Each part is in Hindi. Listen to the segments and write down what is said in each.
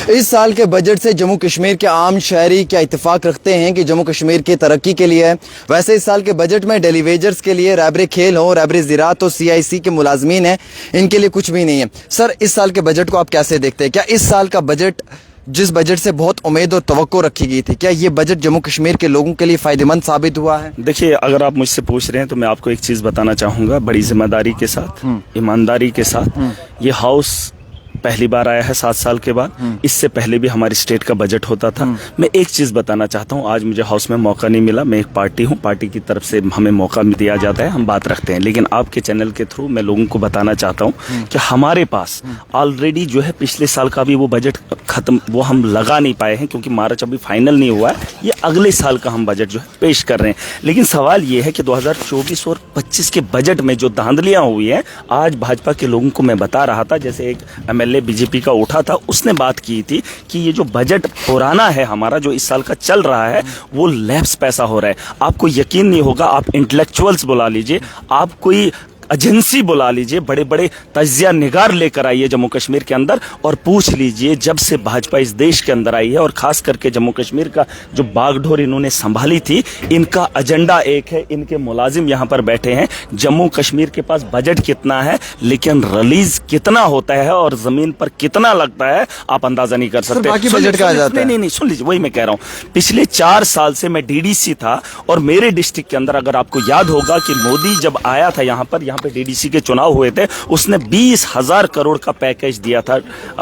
इस साल के बजट से जम्मू कश्मीर के आम शहरी क्या इत्तेफाक रखते हैं कि जम्मू कश्मीर की तरक्की के लिए है? वैसे इस साल के बजट में डेली वेजर्स के लिए रहबरे खेल हो, रहबरे ज़राअत हो, CIC के मुलाजमीन हैं, इनके लिए कुछ भी नहीं है। सर, इस साल के बजट को आप कैसे देखते हैं? क्या इस साल का बजट, जिस बजट से बहुत उम्मीद और तवक्को रखी गई थी, क्या ये बजट जम्मू कश्मीर के लोगों के लिए फ़ायदेमंद साबित हुआ है? देखिए, अगर आप मुझसे पूछ रहे हैं तो मैं आपको एक चीज़ बताना चाहूँगा बड़ी जिम्मेदारी के साथ, ईमानदारी के साथ। ये हाउस पहली बार आया है 7 साल के बाद। इससे पहले भी हमारी स्टेट का बजट होता था। मैं एक चीज बताना चाहता हूं, आज मुझे हाउस में मौका नहीं मिला। मैं एक पार्टी हूं, पार्टी की तरफ से हमें मौका दिया जाता है, हम बात रखते हैं। लेकिन आपके चैनल के थ्रू मैं लोगों को बताना चाहता हूं कि हमारे पास ऑलरेडी जो है पिछले साल का भी वो बजट खत्म, वो हम लगा नहीं पाए हैं क्योंकि मार्च अभी फाइनल नहीं हुआ है। ये अगले साल का हम बजट जो है पेश कर रहे हैं। लेकिन सवाल ये है कि 2024 और 25 के बजट में जो धांधलियां हुई हैं, आज भाजपा के लोगों को मैं बता रहा था, जैसे एक MLA बीजेपी का उठा था, उसने बात की थी कि ये जो बजट पुराना है हमारा, जो इस साल का चल रहा है, वो लैप्स पैसा हो रहा है। आपको यकीन नहीं होगा, आप इंटेलेक्चुअल्स बुला लीजिए, आप कोई एजेंसी बुला लीजिए, बड़े बड़े तज्जिया निगार लेकर आइए जम्मू कश्मीर के अंदर और पूछ लीजिए, जब से भाजपा इस देश के अंदर आई है और खास करके जम्मू कश्मीर का जो बागडोर इन्होंने संभाली थी, इनका एजेंडा एक है, इनके मुलाजिम यहाँ पर बैठे हैं। जम्मू कश्मीर के पास बजट कितना है, लेकिन रिलीज कितना होता है और जमीन पर कितना लगता है, आप अंदाजा नहीं कर सकते। बाकी बजट का आ जाता है। नहीं, सुन लीजिए, वही मैं कह रहा हूँ। पिछले 4 साल से मैं DDC था और मेरे डिस्ट्रिक्ट के अंदर, अगर आपको याद होगा कि मोदी जब आया था यहाँ पे DDC के चुनाव हुए थे, उसने 20,000 करोड़ का पैकेज दिया था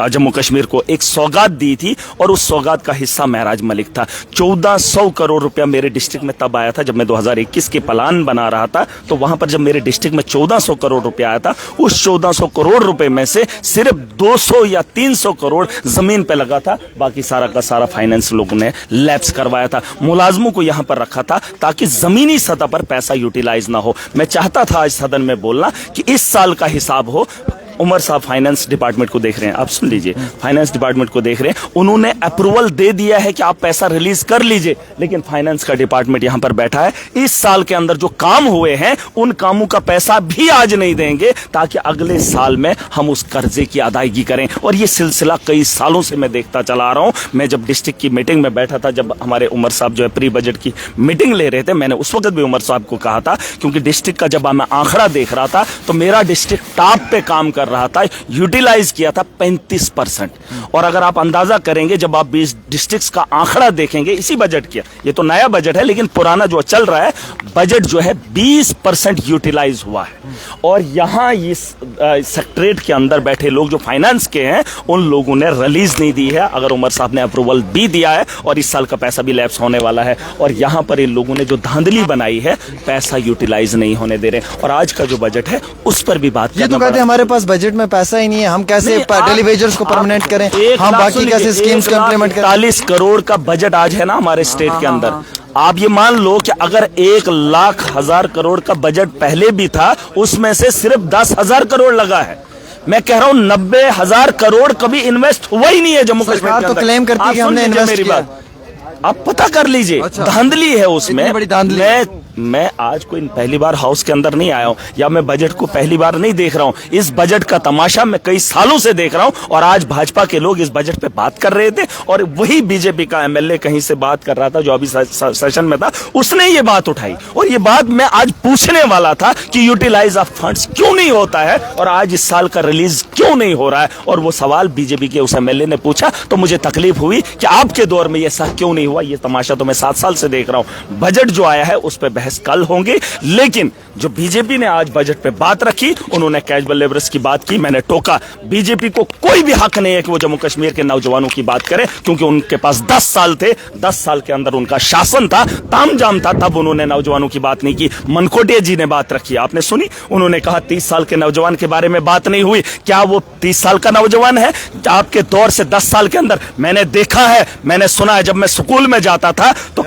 जम्मू कश्मीर को, एक सौगात दी थी और उस सौगात का हिस्सा महराज मलिक था। 1400 करोड़ रुपया मेरे डिस्ट्रिक्ट में तब आया था जब मैं 2021 के प्लान बना रहा था। तो वहां पर जब मेरे डिस्ट्रिक्ट में 1400 करोड़ रुपया आया था, उस 1400 करोड़ रुपए में से सिर्फ 200 या 300 करोड़ जमीन पे लगा था। बाकी सारा का सारा फाइनेंस लोगों ने लैप्स करवाया था, मुलाजमों को यहां पर रखा था ताकि जमीनी सतह पर पैसा यूटिलाइज ना हो। मैं चाहता था आज सदन में बोलना कि इस साल का हिसाब हो। उमर साहब फाइनेंस डिपार्टमेंट को देख रहे हैं, आप सुन लीजिए, फाइनेंस डिपार्टमेंट को देख रहे हैं, उन्होंने अप्रूवल दे दिया है कि आप पैसा रिलीज कर लीजिए, लेकिन फाइनेंस का डिपार्टमेंट यहां पर बैठा है। इस साल के अंदर जो काम हुए हैं, उन कामों का पैसा भी आज नहीं देंगे ताकि अगले साल में हम उस कर्जे की अदायगी करें। और ये सिलसिला कई सालों से मैं देखता चला आ रहा हूं। मैं जब डिस्ट्रिक्ट की मीटिंग में बैठा था, जब हमारे उमर साहब जो है प्री बजट की मीटिंग ले रहे थे, मैंने उस वक्त भी उमर साहब को कहा था, क्योंकि डिस्ट्रिक्ट का जब मैं आंकड़ा देख रहा था तो मेरा डिस्ट्रिक्ट टॉप पे काम कर रहा था, यूटिलाइज किया था 35%। और अगर आप अंदाजा करेंगे, जब आप 20 डिस्ट्रिक्ट्स का आंकड़ा देखेंगे इसी बजट किया, ये तो नया बजट है लेकिन पुराना जो चल रहा है बजट जो है 20% यूटिलाइज हुआ है। और यहां इस सेक्रेटरीट के अंदर बैठे लोग जो फाइनेंस के हैं, उन लोगों ने रिलीज नहीं दी है। अगर उमर साहब ने अप्रूवल भी दिया है और इस साल का पैसा भी लैप्स होने वाला है, और यहां पर इन लोगों ने जो धांधली बनाई है, पैसा यूटिलाइज नहीं होने दे रहे। और आज का जो बजट है उस पर भी बात ये तो कहते हैं हमारे पास बजट में पैसा ही नहीं है, हम कैसे डेली वेजर्स को परमानेंट करें, हम बाकी कैसे स्कीम्स को इंप्लीमेंट करें। 40 करोड़ का बजट आज है ना हमारे स्टेट के अंदर। आप ये मान लो कि अगर 1,00,000 करोड़ का बजट पहले भी था, उसमें से सिर्फ 10,000 करोड़ लगा है। मैं कह रहा हूं 90,000 करोड़ कभी इन्वेस्ट हुआ ही नहीं है जम्मू कश्मीर के अंदर। तो क्लेम करती है कि हमने इन्वेस्ट किया। आप पता कर लीजिए, धांधली है उसमें। बड़ी धांधली। मैं आज कोई पहली बार हाउस के अंदर नहीं आया हूं, या मैं बजट को पहली बार नहीं देख रहा हूं। इस बजट का तमाशा मैं कई सालों से देख रहा हूं, और आज भाजपा के लोग इस बजट पे बात कर रहे थे, और वही बीजेपी का MLA कहीं से बात कर रहा था जो अभी सेशन में था, उसने ये बात उठाई। और ये बात मैं आज पूछने वाला था कि यूटिलाइज ऑफ फंड्स क्यों नहीं होता है, और आज इस साल का रिलीज क्यों नहीं हो रहा है। और वो सवाल बीजेपी के उस MLA ने पूछा, तो मुझे तकलीफ हुई कि आपके दौर में ये ऐसा क्यों नहीं हुआ। ये तमाशा तो मैं 7 साल से देख रहा हूं। बजट जो आया है उस पर बहस कल होंगे, लेकिन जो बीजेपी ने आज बजट पे बात रखी, उन्होंने कैजुअल लेबर्स की बात की। मैंने टोका, बीजेपी को कोई भी हक नहीं है कि वो जम्मू कश्मीर के नौजवानों की बात करे, क्योंकि उनके पास 10 साल थे, 10 साल के अंदर उनका शासन था, तामझाम था, तब उन्होंने नौजवानों की बात नहीं की। मनकोटिया जी ने बात रखी, आपने सुनी, उन्होंने कहा 30 साल के नौजवान के बारे में बात नहीं हुई। क्या वो 30 साल का नौजवान है? आपके दौर से 10 साल के अंदर मैंने देखा है, मैंने सुना है। जब मैं स्कूल स्कूल में जाता था तो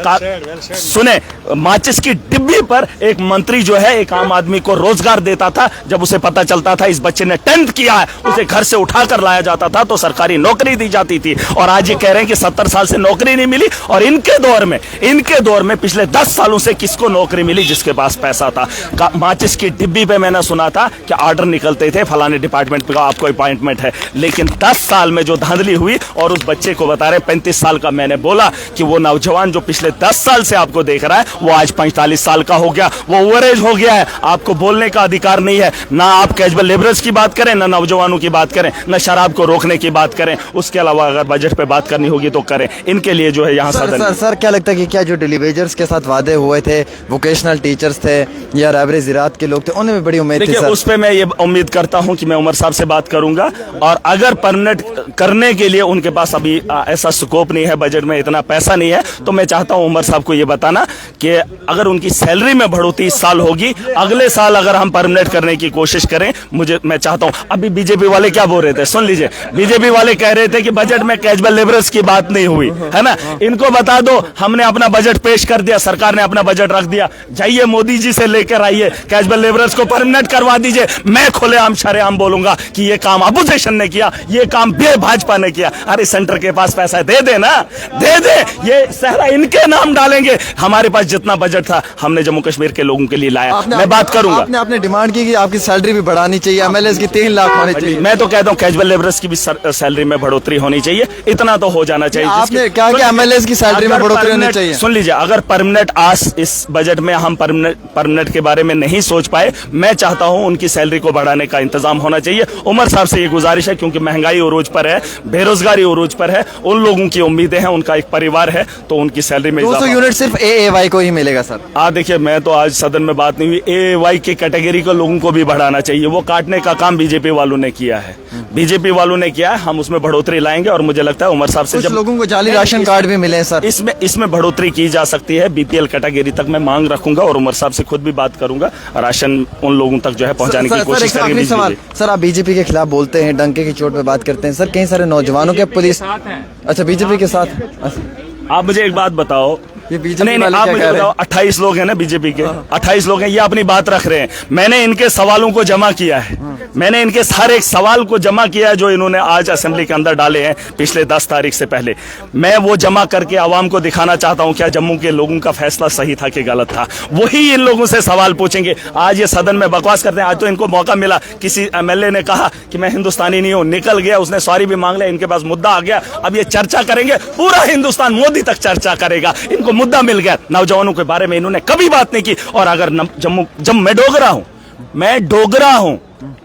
सुने, माचिस की डिब्बी पर एक मंत्री जो है एक आम आदमी को रोजगार देता था। जब उसे पता चलता था इस बच्चे ने 10th किया है, उसे घर से उठाकर लाया जाता था तो सरकारी नौकरी दी जाती थी। और आज ये कह रहे हैं कि 70 साल से नौकरी नहीं मिली। और इनके दौर में पिछले 10 सालों से किसको नौकरी मिली? जिसके पास पैसा था। माचिस की डिब्बी पे मैंने सुना था कि ऑर्डर निकलते थे फलाने डिपार्टमेंट का आपको अपॉइंटमेंट है, लेकिन 10 साल में जो धांधली हुई, और उस बच्चे को बता रहे 35 साल का, मैंने बोला कि वो नौजवान जो पिछले 10 साल से आपको देख रहा है वो आज 45 साल का हो गया, वो ओवरेज हो गया है। आपको बोलने का अधिकार नहीं है। ना आप कैजुअल लेबरर्स की बात करें, ना नौजवानों की बात करें, ना शराब को रोकने की बात करें। उसके अलावा अगर बजट पे बात करनी होगी तो करें। इनके लिए जो है यहाँ सर क्या लगता है कि क्या जो डेली वेजर्स के साथ वादे हुए थे, वोकेशनल टीचर्स थे या रैबरे ज़िरात के लोग थे, उनमें भी बड़ी उम्मीद थी सर? उस पे मैं ये उम्मीद करता हूं कि मैं उमर साहब से बात करूंगा, और अगर परमानेंट करने के लिए उनके पास अभी ऐसा स्कोप नहीं है, बजट में इतना पैसा नहीं है, तो मैं चाहता हूं उमर साहब को ये बताना कि अगर उनकी सैलरी में बढ़ोतरी इस साल होगी, अगले साल अगर हम परमानेंट करने की कोशिश करें, मैं चाहता हूं। अभी बीजेपी वाले क्या बोल रहे थे, सुन लीजिए। बीजेपी वाले कह रहे थे कि बजट में कैजुअल लेबरर्स की बात नहीं हुई है ना। इनको बता दो हमने अपना बजट पेश कर दिया, सरकार ने अपना बजट रख दिया, जाइए मोदी जी से लेकर आइए, कैजुअल लेबरर्स को परमानेंट करवा दीजिए। मैं खुलेआम शरेआम बोलूंगा कि ये काम अपोजिशन ने किया, ये काम भाजपा ने किया। अरे सेंटर के पास पैसा दे दे ना, दे दे, ये सहरा इनके नाम डालेंगे। हमारे पास जितना बजट था हमने जम्मू कश्मीर के लोगों के लिए लाया। मैं बात करूंगा। आपने डिमांड की कि आपकी सैलरी भी बढ़ानी चाहिए, एमएलएस की 3 लाख होनी चाहिए। मैं तो कहता हूँ कैजुअल लेबरर्स की भी सैलरी में बढ़ोतरी होनी चाहिए, इतना तो हो जाना चाहिए। आपने कहा कि एमएलएस की सैलरी में बढ़ोतरी होनी चाहिए। सुन लीजिए, अगर परमानेंट आज इस बजट में हम परमानेंट के बारे में नहीं सोच पाए, मैं चाहता हूं उनकी सैलरी को बढ़ाने का इंतजाम होना चाहिए। उमर साहब से ये गुजारिश है, क्योंकि महंगाई उरूज पर है, बेरोजगारी उरूज पर है, उन लोगों की उम्मीदें हैं, उनका एक परिवार है, तो उनकी सैलरी में 200 यूनिट सिर्फ एएवाई को ही मिलेगा सर। देखिए, मैं तो आज सदन में बात नहीं हुई, एएवाई की कैटेगरी को लोगों को भी बढ़ाना चाहिए। वो काटने का काम बीजेपी वालों ने किया है, बीजेपी वालों ने किया है। हम उसमें बढ़ोतरी लाएंगे, और मुझे लगता है उमर साहब से जब लोगों को जाली राशन कार्ड भी मिले सर, इसमें बढ़ोतरी की जा सकती है। बीपीएल कैटेगरी तक मैं मांग रखूंगा, और उमर साहब से खुद भी बात करूंगा, राशन उन लोगों तक जो है पहुंचाने की कोशिश करेंगे। सर, आप बीजेपी के खिलाफ बोलते हैं, डंके की चोट पे बात करते हैं सर, कई सारे नौजवानों के पुलिस, अच्छा बीजेपी के साथ। आप मुझे एक बात बताओ, ये बीजेपी नहीं, आप मुझे बताओ, 28 लोग हैं ना बीजेपी के, 28 लोग हैं, ये अपनी बात रख रहे हैं। मैंने इनके सवालों को जमा किया है, मैंने इनके हर एक सवाल को जमा किया है जो इन्होंने आज असेंबली के अंदर डाले हैं पिछले 10 तारीख से पहले। मैं वो जमा करके आवाम को दिखाना चाहता हूं क्या जम्मू के लोगों का फैसला सही था कि गलत था। वही इन लोगों से सवाल पूछेंगे। आज ये सदन में बकवास करते हैं। आज तो इनको मौका मिला, किसी एमएलए ने कहा कि मैं हिंदुस्तानी नहीं हूं, निकल गया, उसने सॉरी भी मांग लिया, इनके पास मुद्दा आ गया। अब ये चर्चा करेंगे, पूरा हिंदुस्तान मोदी तक चर्चा करेगा, इनको मुद्दा मिल गया। नौजवानों के बारे में इन्होंने कभी बात नहीं की। और अगर जब मैं डोगरा हूं,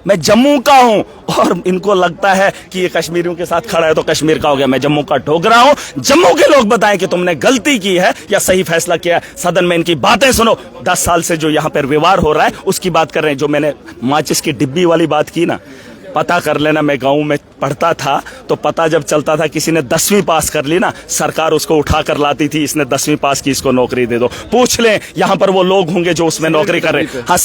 मैं जम्मू का हूं, और इनको लगता है कि ये कश्मीरियों के साथ खड़ा है तो कश्मीर का हो गया। मैं जम्मू का डोगरा हूं। जम्मू के लोग बताएं कि तुमने गलती की है या सही फैसला किया है। सदन में इनकी बातें सुनो। 10 साल से जो यहां पर व्यवहार हो रहा है उसकी बात कर रहे हैं। जो मैंने माचिस की डिब्बी वाली बात की ना, पता कर लेना, मैं गांव में पढ़ता था तो पता जब चलता था किसी ने 10वीं पास कर ली ना, सरकार उसको उठा कर लाती थी, इसने 10वीं पास की, इसको नौकरी दे दो। पूछ लें यहां पर वो लोग होंगे जो उसमें नौकरी कर रहे हैं। हाँ,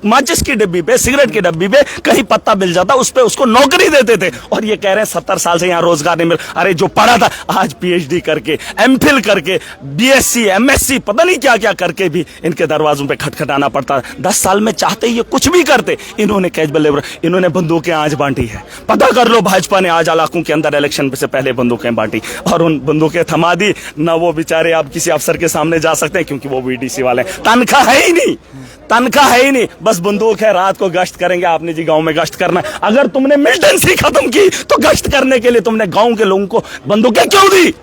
माचिस की डिब्बी पे, सिगरेट की डिब्बी पे कहीं पत्ता मिल जाता, उस पे उसको नौकरी देते थे। और ये कह रहे हैं 70 साल से यहां रोजगार नहीं मिल। अरे जो पढ़ा था, आज पीएचडी करके, एमफिल करके, बीएससी, एमएससी, पता नहीं क्या क्या करके भी इनके दरवाजों पे खटखटाना पड़ता। 10 साल में चाहते ये कुछ भी करते। इन्होंने कैजुअल लेबर, इन्होंने बंदूकें आज बांटी है। पता कर लो, भाजपा ने आज इलाकों के अंदर इलेक्शन से पहले बंदूकें बांटी और उन बंदूकें थमा दी। ना वो बेचारे आप किसी अफसर के सामने जा सकते हैं क्योंकि वो बीडीसी वाले, तनख्वाह है ही नहीं, तनख्वाह है ही नहीं, बस बंदूक है। रात को गश्त करेंगे। आपने जी गांव में गश्त करना है, अगर तुमने मिलिटेंसी खत्म की तो गश्त करने के लिए तुमने गांव के लोगों को बंदूकें क्यों दी?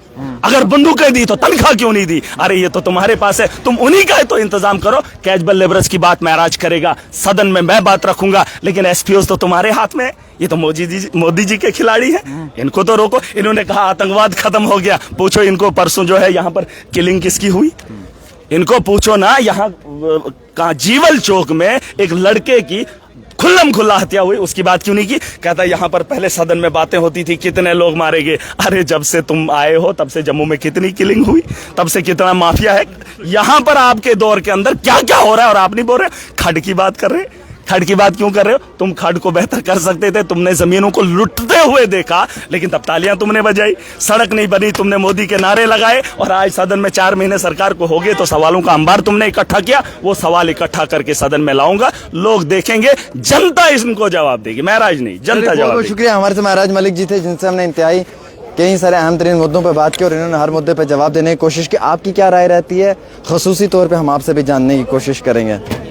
अगर बंदूकें दी तो तनख्वाह क्यों नहीं दी? अरे ये तो तुम्हारे पास है, तुम उन्हीं का है तो इंतजाम करो। कैजुअल लेबरर्स की बात महराज करेगा, सदन में मैं बात रखूंगा, लेकिन एसपीओ तो तुम्हारे हाथ में है। ये तो मोदी जी के खिलाड़ी हैं, इनको तो रोको। इन्होंने कहा आतंकवाद खत्म हो गया, पूछो इनको परसों जो है यहाँ पर किलिंग किसकी हुई, इनको पूछो ना। यहाँ जीवल चौक में एक लड़के की खुल्लम खुल्ला हत्या हुई, उसकी बात क्यों नहीं की? कहता यहाँ पर पहले सदन में बातें होती थी कितने लोग मारे गए। अरे जब से तुम आए हो तब से जम्मू में कितनी किलिंग हुई, तब से कितना माफिया है। यहाँ पर आपके दौर के अंदर क्या क्या हो रहा है और आप नहीं बोल रहे। खड की बात कर रहे, खड की बात क्यों कर रहे हो? तुम खड को बेहतर कर सकते थे, तुमने जमीनों को लुटते हुए देखा, लेकिन तब तालियां तुमने बजाई। सड़क नहीं बनी, तुमने मोदी के नारे लगाए, और आज सदन में 4 महीने सरकार को हो गए तो सवालों का अंबार तुमने इकट्ठा किया। वो सवाल इकट्ठा करके सदन में लाऊंगा, लोग देखेंगे, जनता इसको जवाब देगी, महराज नहीं, जनता जवाब देगी। शुक्रिया। हमारे से महराज मलिक जी थे, जिनसे हमने इंतहाई कई सारे अहम तरीन मुद्दों पर बात की और इन्होंने हर मुद्दे पर जवाब देने की कोशिश की। आपकी क्या राय रहती है, खसूसी तौर पे हम आपसे भी जानने की कोशिश करेंगे।